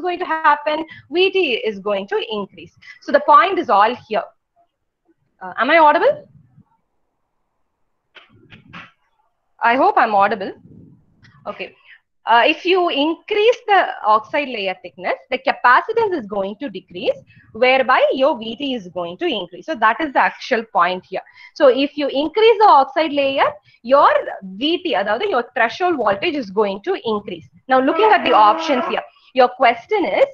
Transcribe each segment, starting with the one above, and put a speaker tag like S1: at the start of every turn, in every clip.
S1: going to happen? VT is going to increase. So the point is all here. Am I audible? I hope I'm audible. Okay. If you increase the oxide layer thickness, the capacitance is going to decrease, whereby your VT is going to increase. So that is the actual point here. So if you increase the oxide layer, your VT, aதாவது your threshold voltage is going to increase. Now looking at the options here, your question is,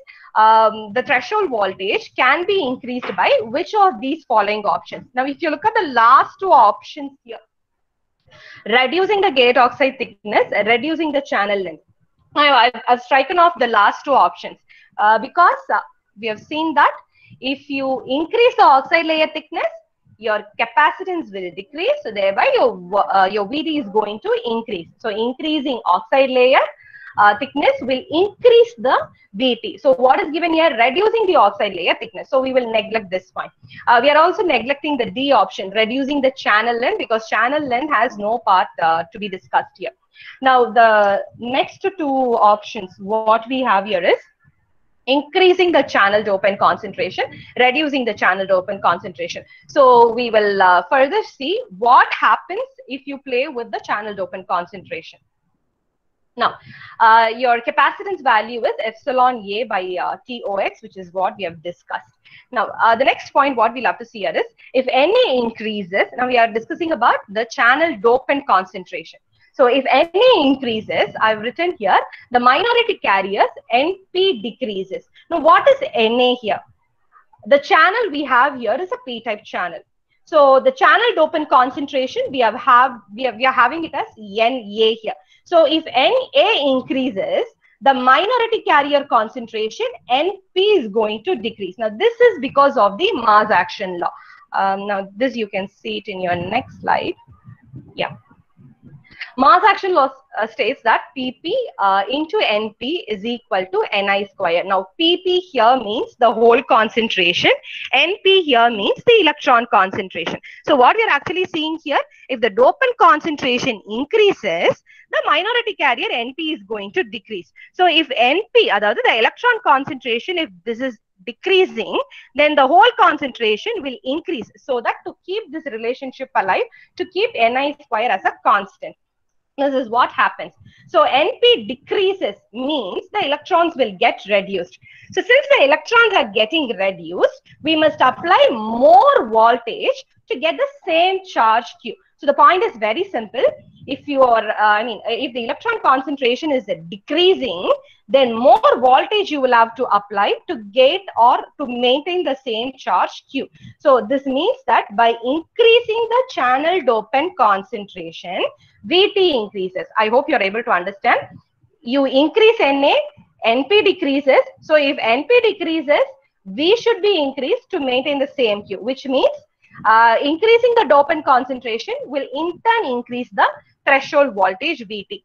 S1: the threshold voltage can be increased by which of these following options? Now if you look at the last two options here, reducing the gate oxide thickness, reducing the channel length. I've striken off the last two options because we have seen that if you increase the oxide layer thickness, your capacitance will decrease, so thereby your VT is going to increase. So increasing oxide layer thickness will increase the VT. So what is given here? Reducing the oxide layer thickness. So we will neglect this point. We are also neglecting the D option, reducing the channel length, because channel length has no part to be discussed here. Now the next two options, what we have here is increasing the channel dopant concentration, reducing the channel dopant concentration. So we will further see what happens if you play with the channel dopant concentration. Now, your capacitance value is epsilon A by TOX, which is what we have discussed. Now, the next point, what we'll have to see here is, if NA increases, now we are discussing about the channel dopant concentration. So if NA increases, I've written here, the minority carriers, NP decreases. Now, what is NA here? The channel we have here is a P-type channel. So the channel dopant concentration, we are having it as NA here. So if NA increases, the minority carrier concentration, NP, is going to decrease. Now, this is because of the mass action law. Now, this you can see it in your next slide. Yeah. Mass action law states that PP into NP is equal to Ni square. Now, PP here means the hole concentration. NP here means the electron concentration. So, what we are actually seeing here, if the dopant concentration increases, the minority carrier NP is going to decrease. So, if NP, that is the electron concentration, if this is decreasing, then the whole concentration will increase. So that to keep this relationship alive, to keep Ni square as a constant. This is what happens. So NP decreases means the electrons will get reduced. So since the electrons are getting reduced, we must apply more voltage to get the same charge Q. So the point is very simple. If you are, if the electron concentration is decreasing, then more voltage you will have to apply to get or to maintain the same charge Q. So this means that by increasing the channel dopant concentration, VT increases. I hope you are able to understand. You increase Na, NP decreases. So if NP decreases, V should be increased to maintain the same Q, which means increasing the dopant concentration will in turn increase the threshold voltage VT.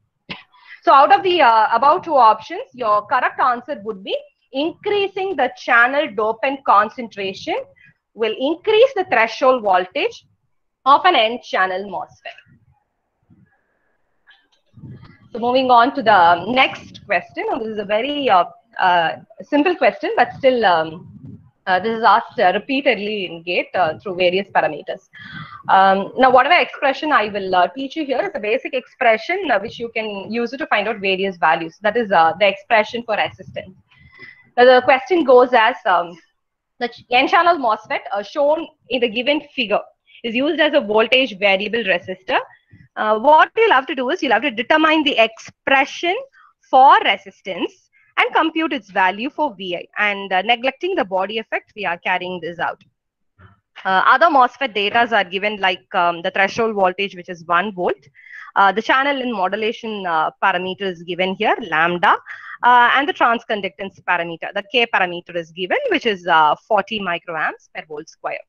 S1: So out of the above two options, your correct answer would be increasing the channel dopant concentration will increase the threshold voltage of an N-channel MOSFET. So moving on to the next question. This is a very simple question, but still this is asked repeatedly in GATE through various parameters. Now, whatever expression I will teach you here is a basic expression which you can use it to find out various values. That is the expression for resistance. Now, the question goes as the N-channel MOSFET shown in the given figure is used as a voltage variable resistor. What you'll have to do is you'll have to determine the expression for resistance and compute its value for VI. And neglecting the body effect, we are carrying this out. Other MOSFET data are given like the threshold voltage, which is 1 volt. The channel in modulation parameter is given here, lambda, and the transconductance parameter, the K parameter is given, which is 40 microamps per volt square.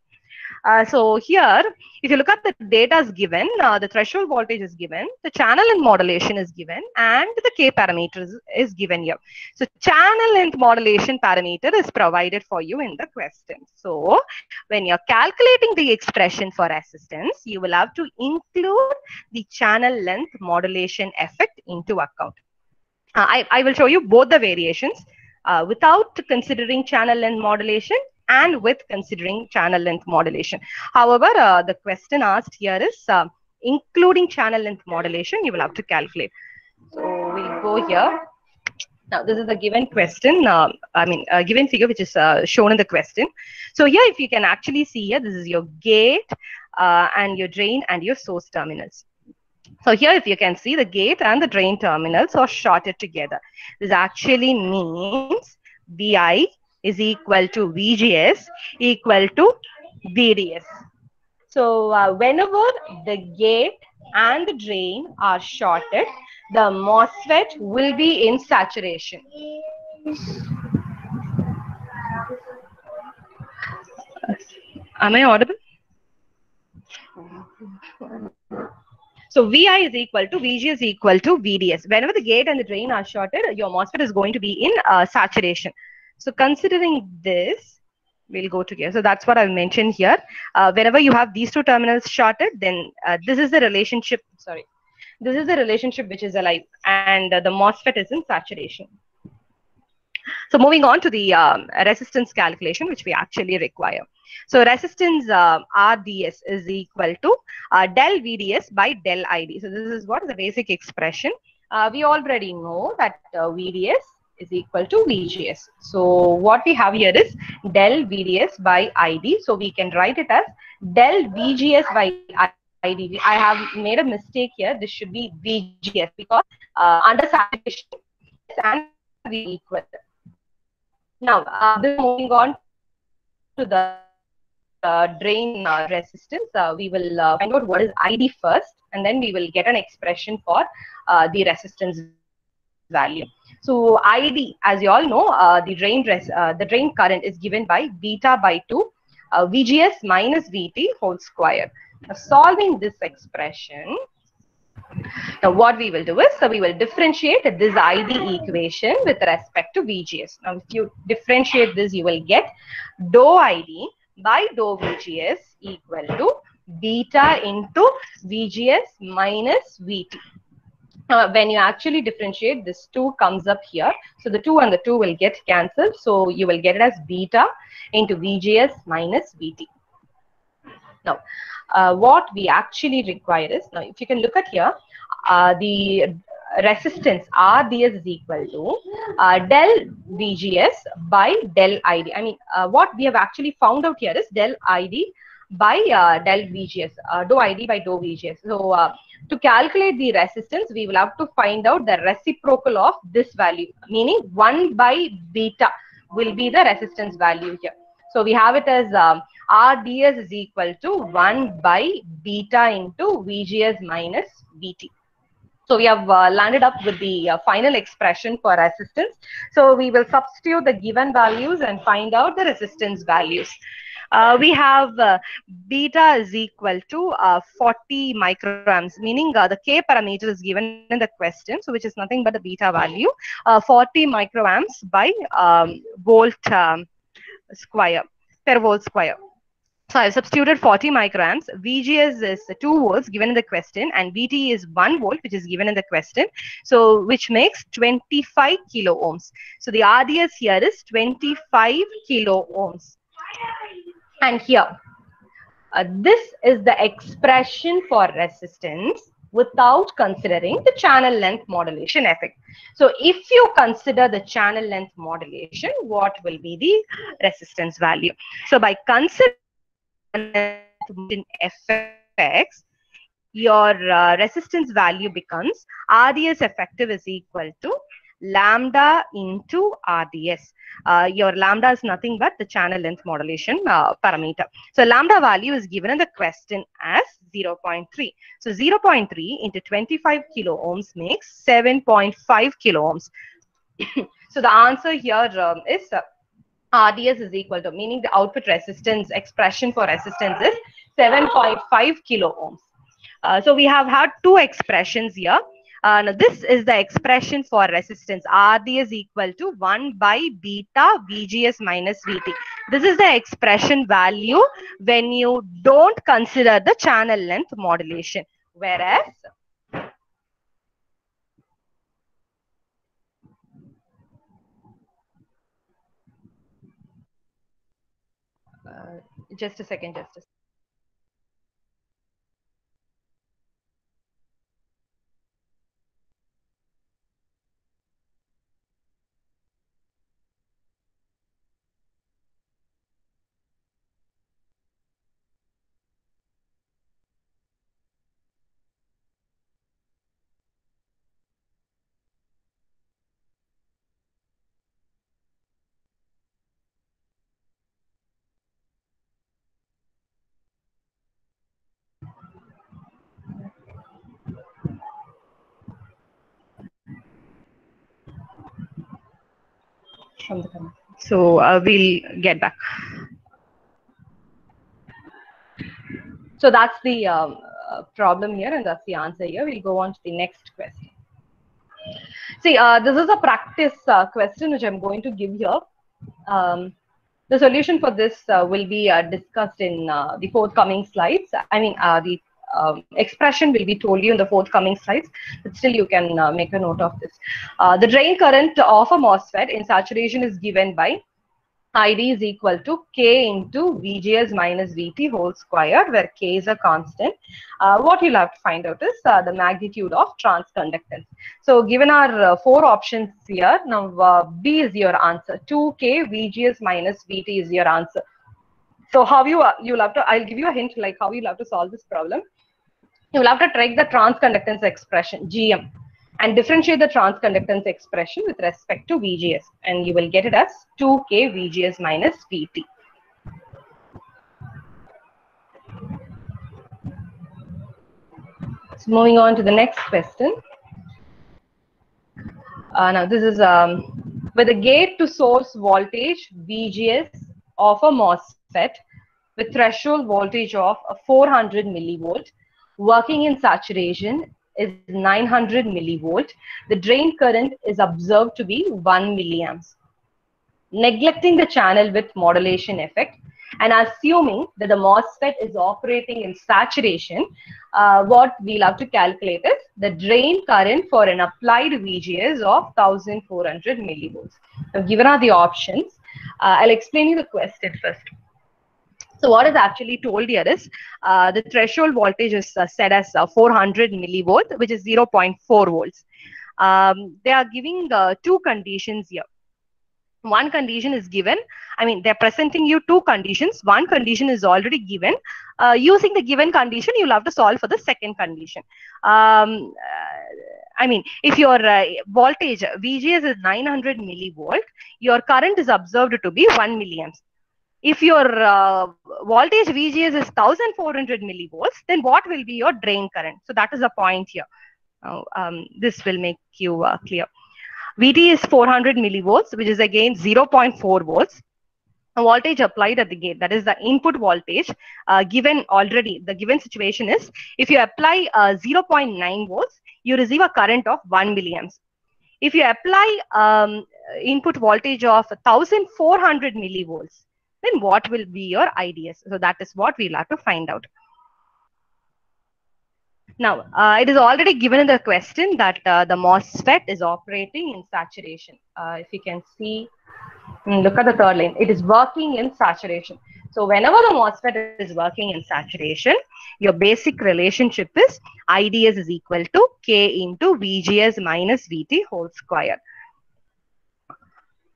S1: So here, if you look at the data is given, the threshold voltage is given, the channel length modulation is given, and the K parameter is given here. So channel length modulation parameter is provided for you in the question. So when you're calculating the expression for resistance, you will have to include the channel length modulation effect into account. I will show you both the variations. without considering channel length modulation and with considering channel length modulation. However, the question asked here is including channel length modulation, you will have to calculate. So we'll go here. Now, this is a given question, a given figure which is shown in the question. So here, if you can actually see here, this is your gate and your drain and your source terminals. So here, if you can see, the gate and the drain terminals are shorted together. This actually means Vi is equal to VGS equal to VDS. So whenever the gate and the drain are shorted, the MOSFET will be in saturation. Am I audible? So Vi is equal to VGS equal to VDS. Whenever the gate and the drain are shorted, your MOSFET is going to be in saturation. So considering this, we'll go together. So that's what I've mentioned here. Whenever you have these two terminals shorted, then this is the relationship. Sorry, this is the relationship which is alive, and the MOSFET is in saturation. So moving on to the resistance calculation, which we actually require. So resistance RDS is equal to del VDS by del ID. So this is what is the basic expression. We already know that VDS is equal to VGS. So what we have here is del VDS by ID. So we can write it as del VGS by ID. I have made a mistake here. This should be VGS because under saturation and V equal. Now, moving on to the drain resistance, we will find out what is ID first, and then we will get an expression for the resistance value. So ID, as you all know, the drain current is given by beta by 2 VGS minus VT whole square. Now, solving this expression, now what we will do is, so we will differentiate this ID equation with respect to VGS. Now if you differentiate this, you will get dou ID by dou VGS equal to beta into VGS minus VT. When you actually differentiate, this 2 comes up here. So the 2 and the 2 will get cancelled. So you will get it as beta into VGS minus VT. Now, what we actually require is, now if you can look at here, the resistance RDS is equal to del VGS by del ID. I mean, what we have actually found out here is del ID by del VGS, dou ID by dou VGS. So to calculate the resistance, we will have to find out the reciprocal of this value, meaning 1 by beta will be the resistance value here. So we have it as RDS is equal to 1 by beta into VGS minus VT. So we have landed up with the final expression for resistance. So we will substitute the given values and find out the resistance values. We have beta is equal to 40 microamps, meaning the K parameter is given in the question, so which is nothing but the beta value, 40 microamps by volt square, per volt square. So I've substituted 40 microamps. VGS is 2 volts given in the question, and VT is 1 volt, which is given in the question. So which makes 25 kilo ohms. So the RDS here is 25 kilo ohms. And here, this is the expression for resistance without considering the channel length modulation effect. So if you consider the channel length modulation, what will be the resistance value? So by considering effects, your resistance value becomes RDS effective is equal to lambda into RDS. Your lambda is nothing but the channel length modulation parameter. So lambda value is given in the question as 0.3. So 0.3 into 25 kilo ohms makes 7.5 kilo ohms. So the answer here is RDS is equal to, meaning the output resistance expression for resistance is 7.5 kilo ohms. So we have had two expressions here. Now this is the expression for resistance. RDS equal to 1 by beta VGS minus VT. This is the expression value when you don't consider the channel length modulation. Whereas Just a second, just a second. So we'll get back. So that's the problem here, and that's the answer here. We'll go on to the next question. See, this is a practice question which I'm going to give here. The solution for this will be discussed in the forthcoming slides. I mean, the expression will be told you in the forthcoming slides, but still you can make a note of this. The drain current of a MOSFET in saturation is given by ID is equal to K into VGS minus VT whole square, where K is a constant. What you'll have to find out is the magnitude of transconductance. So given our 4 options here, now B is your answer. 2K VGS minus VT is your answer. So how you'll have to, I'll give you a hint like how you'll have to solve this problem. You'll have to take the transconductance expression, GM, and differentiate the transconductance expression with respect to VGS, and you will get it as 2K VGS minus VT. So moving on to the next question. Now this is with the gate to source voltage VGS of a MOSFET with threshold voltage of 400 millivolt, working in saturation is 900 millivolt. The drain current is observed to be 1 milliamps. Neglecting the channel width modulation effect and assuming that the MOSFET is operating in saturation, what we'll have to calculate is the drain current for an applied VGS of 1400 millivolts. Now, given are the options, I'll explain you the question first. So what is actually told here is the threshold voltage is set as 400 millivolt, which is 0.4 volts. They are giving 2 conditions here. One condition is given. I mean, they're presenting you 2 conditions. One condition is already given. Using the given condition, you'll have to solve for the second condition. I mean, if your voltage VGS is 900 millivolt, your current is observed to be 1 milliamps. If your voltage VGS is 1400 millivolts, then what will be your drain current? So that is the point here. This will make you clear. VT is 400 millivolts, which is again 0.4 volts. A voltage applied at the gate, that is the input voltage, given already, the given situation is, if you apply 0.9 volts, you receive a current of 1 milliamps. If you apply input voltage of 1400 millivolts, then what will be your IDS? So that is what we'll have to find out. Now, it is already given in the question that the MOSFET is operating in saturation. If you can see, look at the third line. It is working in saturation. So whenever the MOSFET is working in saturation, your basic relationship is IDS is equal to K into VGS minus VT whole square.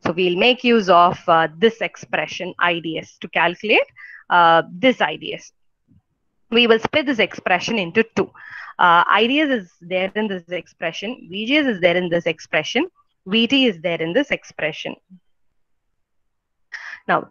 S1: So we'll make use of this expression IDS to calculate this IDS. We will split this expression into 2. IDS is there in this expression, VGS is there in this expression, VT is there in this expression. Now,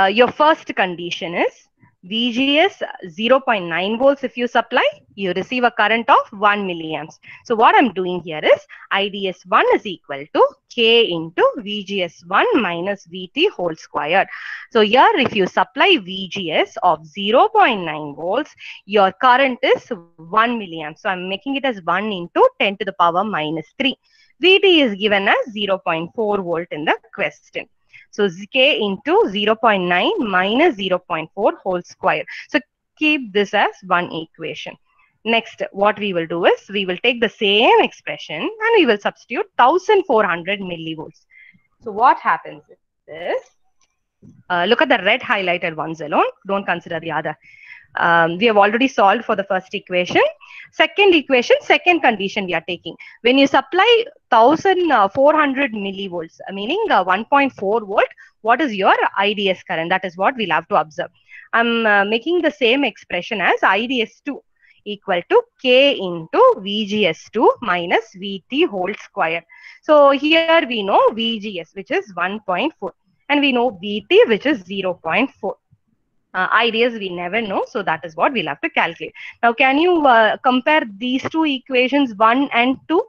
S1: your first condition is VGS 0.9 volts. If you supply, you receive a current of 1 milliamps. So what I'm doing here is IDS1 is equal to K into VGS1 minus VT whole square. So here, if you supply VGS of 0.9 volts, your current is 1 milliamps. So I'm making it as 1 into 10 to the power minus 3. VT is given as 0.4 volt in the question. So K into 0.9 minus 0.4 whole square. So keep this as one equation. Next, what we will do is we will take the same expression and we will substitute 1400 millivolts. So what happens is Look at the red highlighted ones alone. Don't consider the other. We have already solved for the first equation. Second equation, second condition we are taking. When you supply 1400 millivolts, meaning 1.4 volt, what is your IDS current? That is what we'll have to observe. I'm making the same expression as IDS2 equal to K into VGS2 minus VT whole square. So here we know VGS, which is 1.4, and we know VT, which is 0.4. IDS we never know, so that is what we'll have to calculate. Now, can you compare these two equations 1 and 2?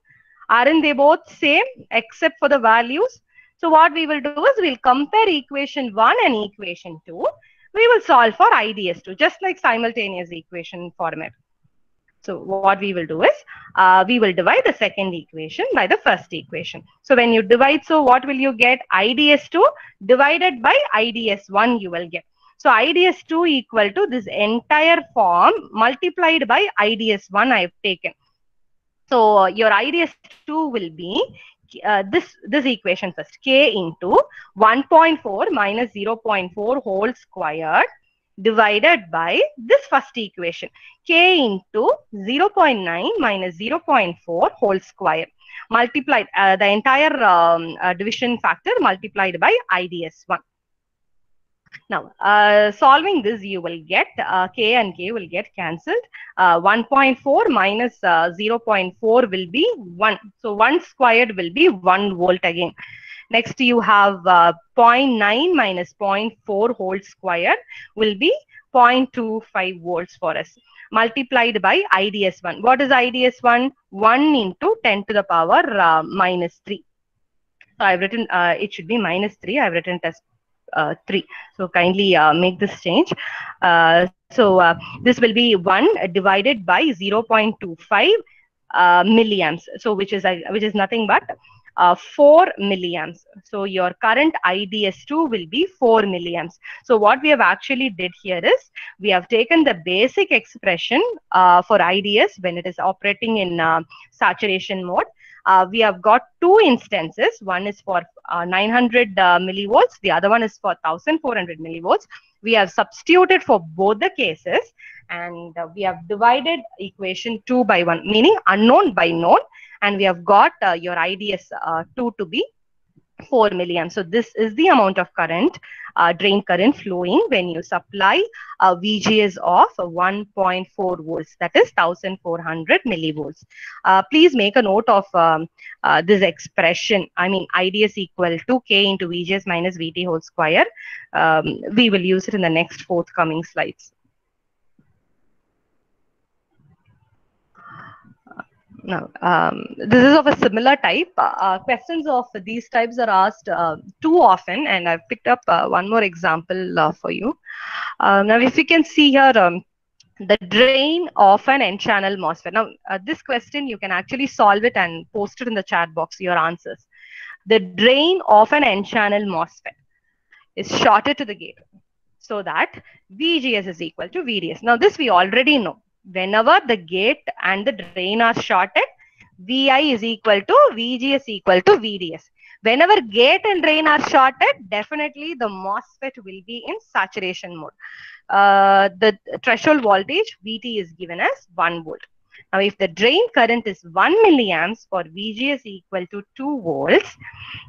S1: Aren't they both same except for the values? So what we will do is we'll compare equation 1 and equation 2. We will solve for IDS2, just like simultaneous equation format. So what we will do is we will divide the second equation by the first equation. So when you divide, so what will you get? IDS2 divided by IDS1 you will get. So IDS2 equal to this entire form multiplied by IDS1 I have taken. So your IDS2 will be this equation first, K into 1.4 minus 0.4 whole squared divided by this first equation, K into 0.9 minus 0.4 whole square, multiplied the entire division factor multiplied by IDS1. Now, solving this, you will get K and K will get cancelled. 1.4 minus 0.4 will be 1. So 1 squared will be 1 volt again. Next, you have 0.9 minus 0.4 whole square will be 0.25 volts for us. Multiplied by IDS1. What is IDS1? 1 into 10 to the power minus 3. So I've written, it should be minus 3. I've written it as 3. So kindly make this change. So this will be 1 divided by 0.25 milliamps. So which is nothing but 4 milliamps. So your current IDS2 will be 4 milliamps. So what we have actually did here is we have taken the basic expression for IDS when it is operating in saturation mode. We have got two instances. One is for 900 millivolts. The other one is for 1400 millivolts. We have substituted for both the cases, and we have divided equation 2 by 1, meaning unknown by known, and we have got your IDS2 to be 4 milliamps. So this is the amount of current, drain current flowing when you supply a VGS of 1.4 volts, that is 1400 millivolts. Please make a note of this expression. I mean, IDS equal to K into VGS minus VT whole square. We will use it in the next forthcoming slides. Now, this is of a similar type. Questions of these types are asked too often, and I've picked up one more example for you. Now, if you can see here, the drain of an N-channel MOSFET. Now, this question, you can actually solve it and post it in the chat box, your answers. The drain of an N-channel MOSFET is shorted to the gate so that VGS is equal to VDS. Now, this we already know. Whenever the gate and the drain are shorted, Vi is equal to VGS equal to VDS. Whenever gate and drain are shorted, definitely the MOSFET will be in saturation mode. The threshold voltage VT is given as 1 volt. Now, if the drain current is 1 milliamps for VGS equal to 2 volts,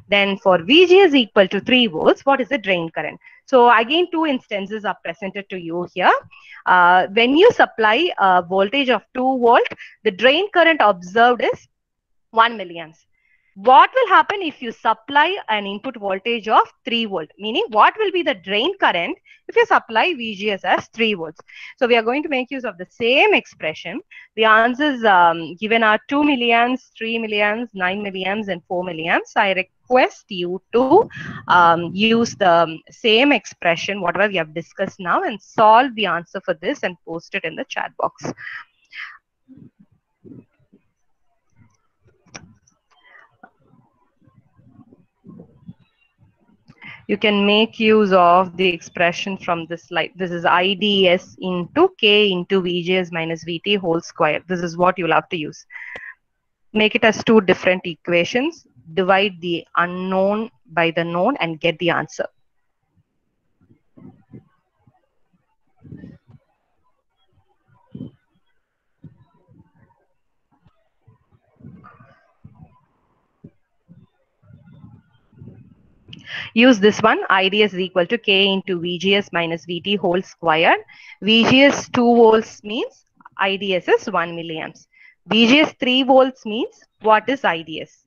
S1: then for VGS equal to 3 volts, what is the drain current? So again, two instances are presented to you here. When you supply a voltage of 2 volt, the drain current observed is 1 milliamps. What will happen if you supply an input voltage of 3 volt? Meaning, what will be the drain current if you supply VGS as 3 volts? So we are going to make use of the same expression. The answers given are 2 milliamps, 3 milliamps, 9 milliamps, and 4 milliamps. I request you to use the same expression, whatever we have discussed now, and solve the answer for this and post it in the chat box. You can make use of the expression from this slide. This is IDS into K into VGS minus VT whole square. This is what you'll have to use. Make it as two different equations. Divide the unknown by the known and get the answer. Use this one. IDS is equal to K into VGS minus VT whole square. VGS 2 volts means IDS is 1 milliamps. VGS 3 volts means what is IDS?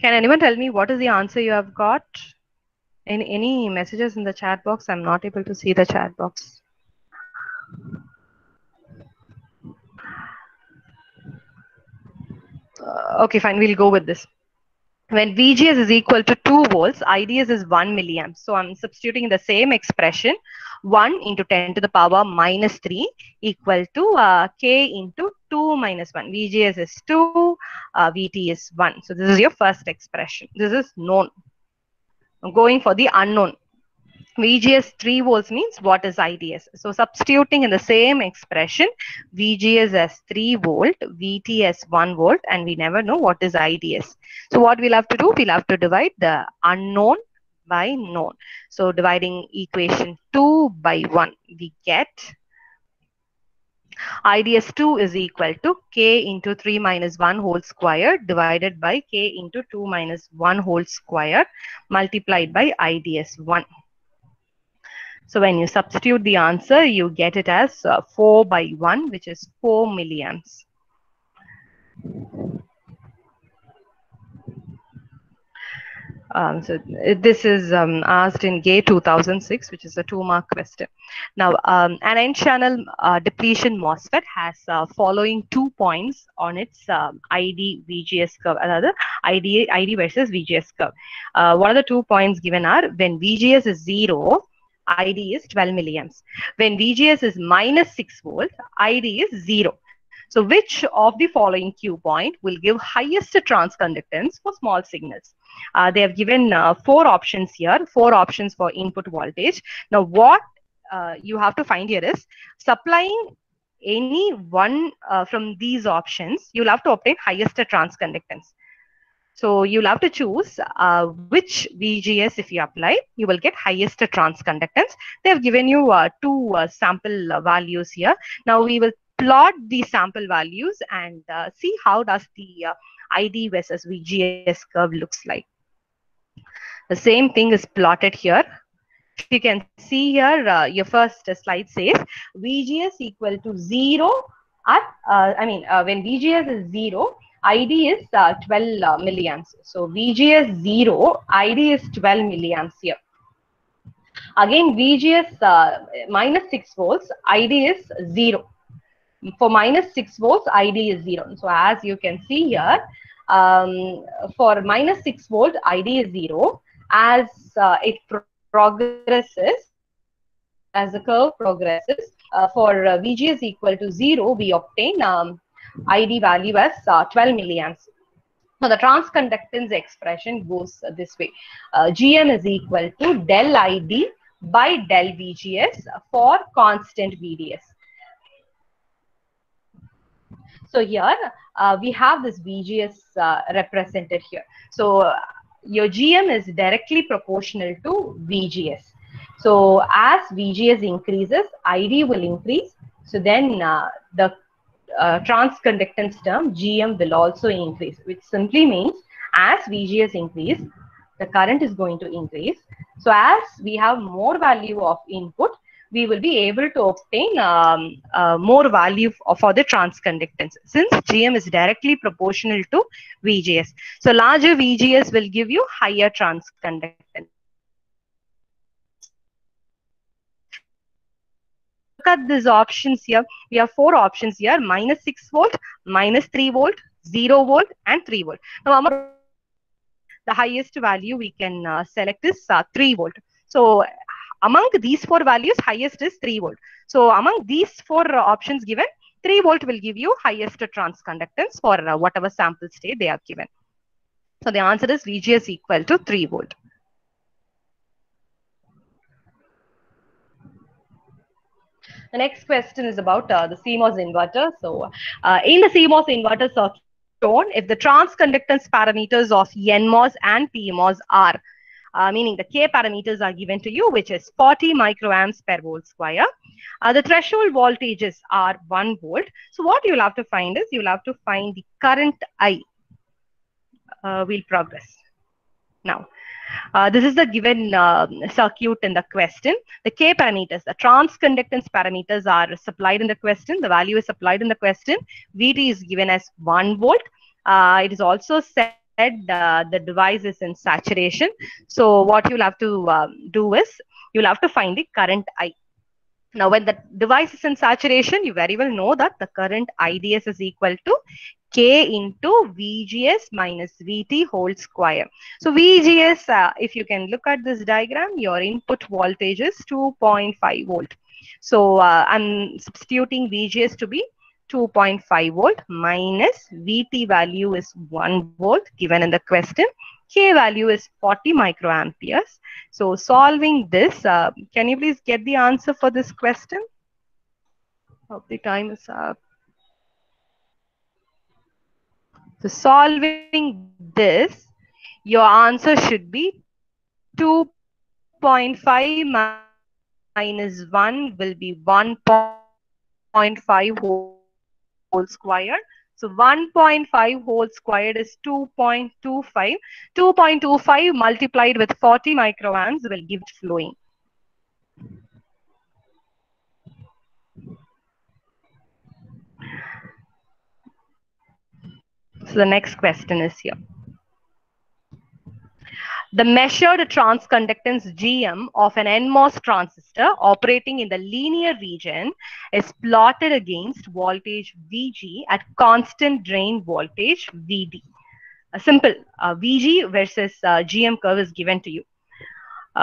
S1: Can anyone tell me what is the answer you have got? Any messages in the chat box? I'm not able to see the chat box. Okay, fine. We'll go with this. When VGS is equal to 2 volts, IDS is 1 milliamp. So I'm substituting the same expression, 1 into 10 to the power minus 3 equal to K into 2 minus 1. VGS is 2, VT is 1. So this is your first expression. This is known. I'm going for the unknown. VGS 3 volts means what is IDS? So substituting in the same expression, VGS as 3 volt, VT as 1 volt, and we never know what is IDS. So what we'll have to do, we'll have to divide the unknown by known. So dividing equation 2 by 1, we get IDS 2 is equal to K into 3 minus 1 whole square divided by K into 2 minus 1 whole square multiplied by IDS 1. So when you substitute the answer, you get it as 4 by 1, which is 4 milliamps. So this is asked in GATE 2006, which is a 2-mark question. Now, an N-channel depletion MOSFET has following 2 points on its ID VGS curve, another ID versus VGS curve. What are the 2 points given are when VGS is 0, ID is 12 milliamps. When VGS is minus 6 volts, ID is 0. So which of the following Q point will give highest transconductance for small signals? They have given 4 options here, 4 options for input voltage. Now what you have to find here is supplying any one from these options, you'll have to obtain highest transconductance. So you'll have to choose which VGS, if you apply, you will get highest transconductance. They have given you 2 sample values here. Now we will plot the sample values and see how does the ID versus VGS curve looks like. The same thing is plotted here. If you can see here, your first slide says VGS equal to 0 at, when VGS is 0, ID is 12 milliamps. So VGS 0, ID is 12 milliamps here. Again, VGS minus 6 volts, ID is 0. For minus 6 volts, ID is 0. So as you can see here, for minus 6 volt, ID is 0. As it progresses, as the curve progresses, for VGS equal to 0, we obtain ID value as 12 milliamps. So the transconductance expression goes this way. GM is equal to del ID by del VGS for constant VDS. So here we have this VGS represented here. So your GM is directly proportional to VGS. So as VGS increases, ID will increase. So then the transconductance term GM will also increase, which simply means as VGS increase, the current is going to increase. So as we have more value of input, we will be able to obtain more value for the transconductance, since GM is directly proportional to VGS. So larger VGS will give you higher transconductance. Look at these options here. We have 4 options here: minus 6 volt, minus 3 volt, 0 volt, and 3 volt. Now, among the highest value we can select is 3 volt. So among these 4 values, highest is 3 volt. So among these 4 options given, 3 volt will give you highest transconductance for whatever sample state they have given. So the answer is VGS equal to 3 volt. The next question is about the CMOS inverter. So in the CMOS inverter circuit, shown if the transconductance parameters of NMOS and PMOS are, meaning the K parameters are given to you, which is 40 microamps per volt square. The threshold voltages are 1 volt. So what you'll have to find is you'll have to find the current I. We'll progress. Now, this is the given circuit in the question. The K parameters, the transconductance parameters are supplied in the question. The value is supplied in the question. VT is given as 1 volt. It is also said the device is in saturation. So what you'll have to do is you'll have to find the current I. Now, when the device is in saturation, you very well know that the current IDS is equal to K into VGS minus VT whole square. So VGS, if you can look at this diagram, your input voltage is 2.5 volt. So I'm substituting VGS to be 2.5 volt minus VT value is 1 volt given in the question. K value is 40 microamperes. So solving this, can you please get the answer for this question? Hope the time is up. So solving this, your answer should be 2.5 minus 1 will be 1.5 whole square. So 1.5 whole squared is 2.25. 2.25 multiplied with 40 microamps will give it flowing. So the next question is here. The measured transconductance GM of an NMOS transistor operating in the linear region is plotted against voltage VG at constant drain voltage VD. A simple VG versus GM curve is given to you.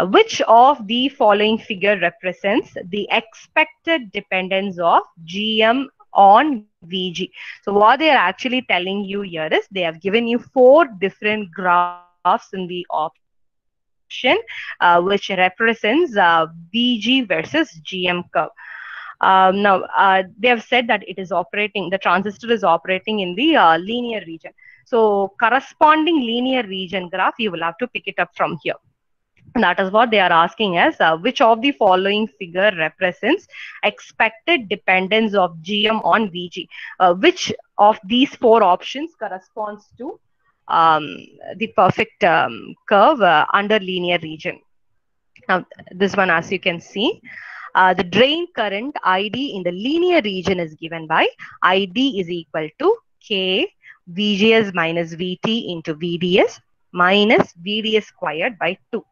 S1: Which of the following figure represents the expected dependence of GM on VG? So what they are actually telling you here is they have given you 4 different graphs in the option, which represents VG versus GM curve. Now, they have said that it is operating, the transistor is operating in the linear region. So corresponding linear region graph, you will have to pick it up from here. And that is what they are asking us, which of the following figure represents expected dependence of GM on VG? Which of these 4 options corresponds to the perfect curve under linear region? Now, this one, as you can see, the drain current ID in the linear region is given by ID is equal to K VGS minus VT into VDS minus VDS squared by 2.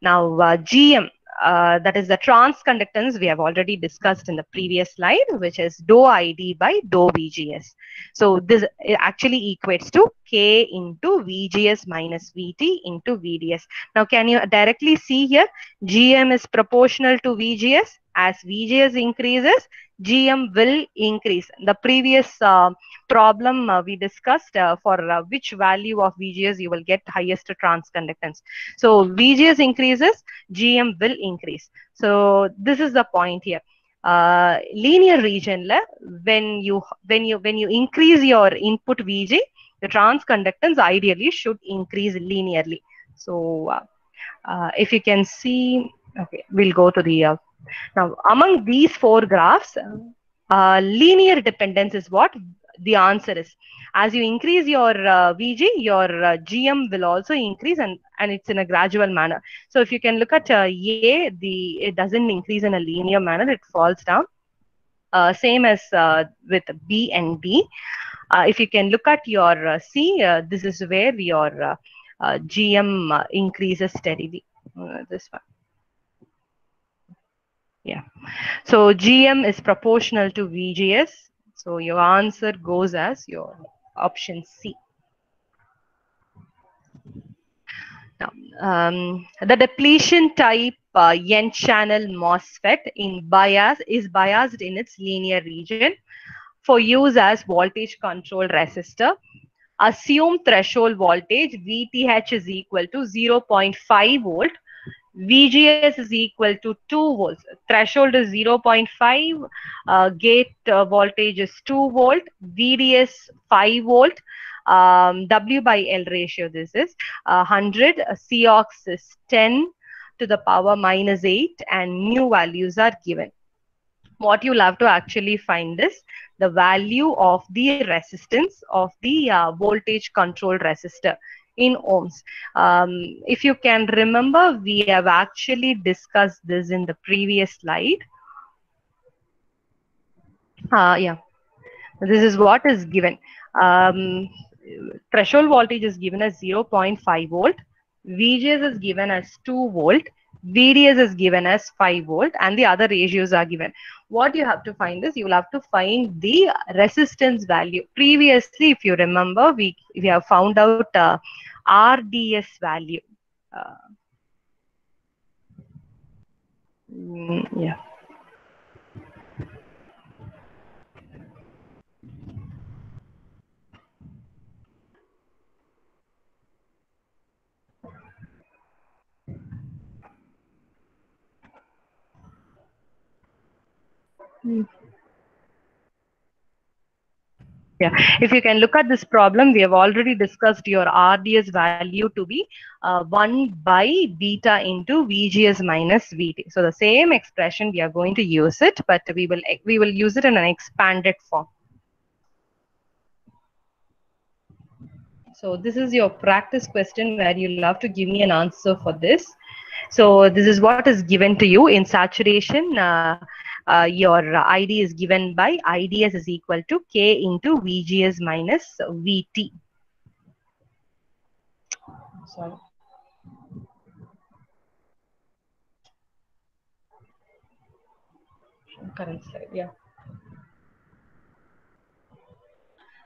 S1: Now, GM, that is the transconductance we have already discussed in the previous slide, which is dou ID by dou VGS. So this actually equates to K into VGS minus VT into VDS. Now, can you directly see here? GM is proportional to VGS. As VGS increases, GM will increase. The previous problem we discussed for which value of VGS you will get highest transconductance. So VGS increases, GM will increase. So this is the point here. Linear region, when you increase your input VG, the transconductance ideally should increase linearly. So if you can see, okay, we'll go to the now among these 4 graphs, linear dependence is what the answer is. As you increase your VG, your GM will also increase, and it's in a gradual manner. So if you can look at A, it doesn't increase in a linear manner, it falls down. Same as with B and D. If you can look at your C, this is where your GM increases steadily. This one. Yeah. So GM is proportional to VGS. So your answer goes as your option C. Now, the depletion type N-channel MOSFET is biased in its linear region for use as voltage control resistor. Assume threshold voltage VTH is equal to 0.5 volt. VGS is equal to 2 volts. Threshold is 0.5. Gate voltage is 2 volt. VDS 5 volt. W by L ratio, this is 100, Cox is 10 to the power minus 8, and new values are given. What you'll have to actually find is the value of the resistance of the voltage control resistor in ohms. If you can remember, we have actually discussed this in the previous slide. Yeah, this is what is given. Threshold voltage is given as 0.5 volt, VGS is given as 2 volt, VDS is given as 5 volt, and the other ratios are given. What you have to find is, you will have to find the resistance value. Previously, if you remember, we have found out RDS value. Yeah. Yeah, if you can look at this problem, we have already discussed your RDS value to be 1 by beta into VGS minus VT. So the same expression, we are going to use it, but we will use it in an expanded form. So this is your practice question where you'll have to give me an answer for this. So this is what is given to you in saturation. Your ID is given by IDS is equal to K into VGS minus VT. Sorry. Current slide, yeah.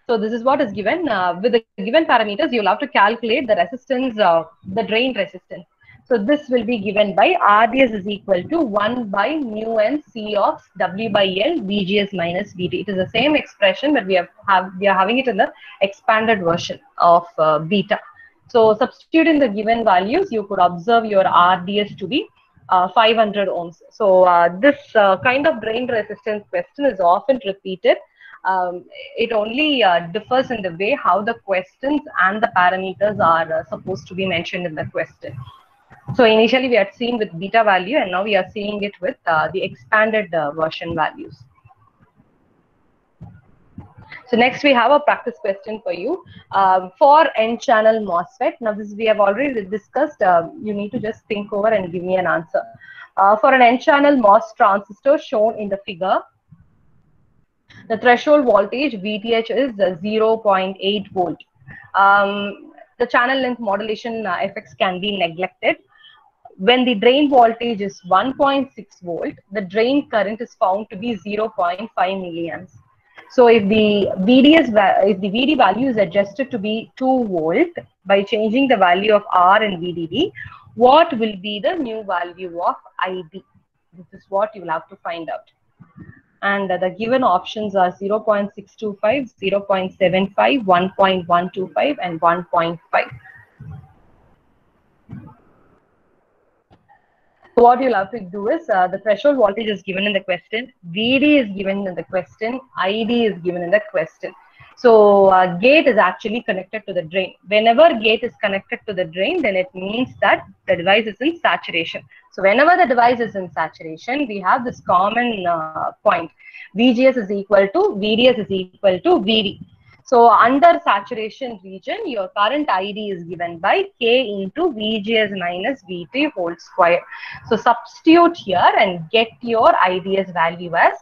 S1: So this is what is given. With the given parameters, you'll have to calculate the resistance, the drain resistance. So this will be given by RDS is equal to 1 by mu n C of W by L VGS minus VT. It is the same expression, but we are having it in the expanded version of beta. So substitute in the given values, you could observe your RDS to be 500 ohms. So this kind of drain resistance question is often repeated. It only differs in the way how the questions and the parameters are supposed to be mentioned in the question. So initially we had seen with beta value, and now we are seeing it with the expanded version values. So next we have a practice question for you for N-channel MOSFET. Now this we have already discussed. You need to just think over and give me an answer. For an N-channel MOS transistor shown in the figure, the threshold voltage VTH is 0.8 volt. The channel length modulation effects can be neglected. When the drain voltage is 1.6 volt, the drain current is found to be 0.5 milliamps. So if the VD value is adjusted to be 2 volt by changing the value of R and VDD, what will be the new value of ID? This is what you will have to find out. And the given options are 0.625, 0.75, 1.125, and 1.5. What you'll have to do is the threshold voltage is given in the question, VD is given in the question, ID is given in the question. So gate is actually connected to the drain. Whenever gate is connected to the drain, then it means that the device is in saturation. So whenever the device is in saturation, we have this common point. VGS is equal to VDS is equal to VD. So under saturation region, your current ID is given by K into VGS minus VT whole square. So substitute here and get your IDS value as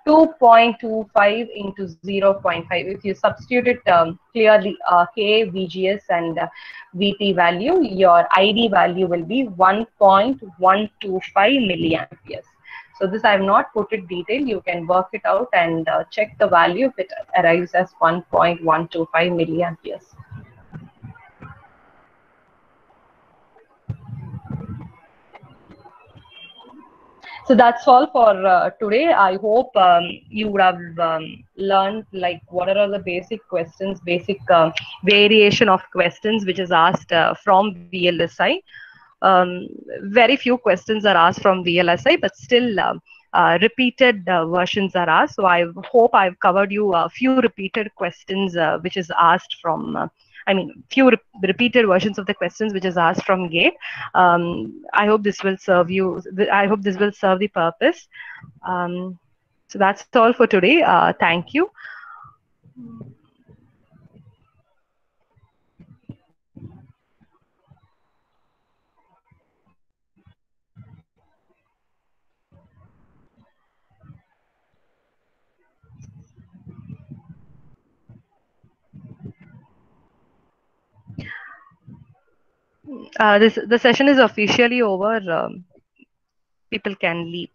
S1: 2.25 into 0.5. If you substitute it clearly, K, VGS and VT value, your ID value will be 1.125 milliamperes. So this I have not put it detailed. You can work it out and check the value if it arrives as 1.125 milliamperes. So that's all for today. I hope you would have learned like what are the basic questions, basic variation of questions which is asked from VLSI. Very few questions are asked from VLSI, but still repeated versions are asked. So I hope I've covered you a few repeated questions which is asked from few repeated versions of the questions which is asked from GATE. I hope this will serve you. I hope this will serve the purpose. So that's all for today. Thank you. The session is officially over. People can leave.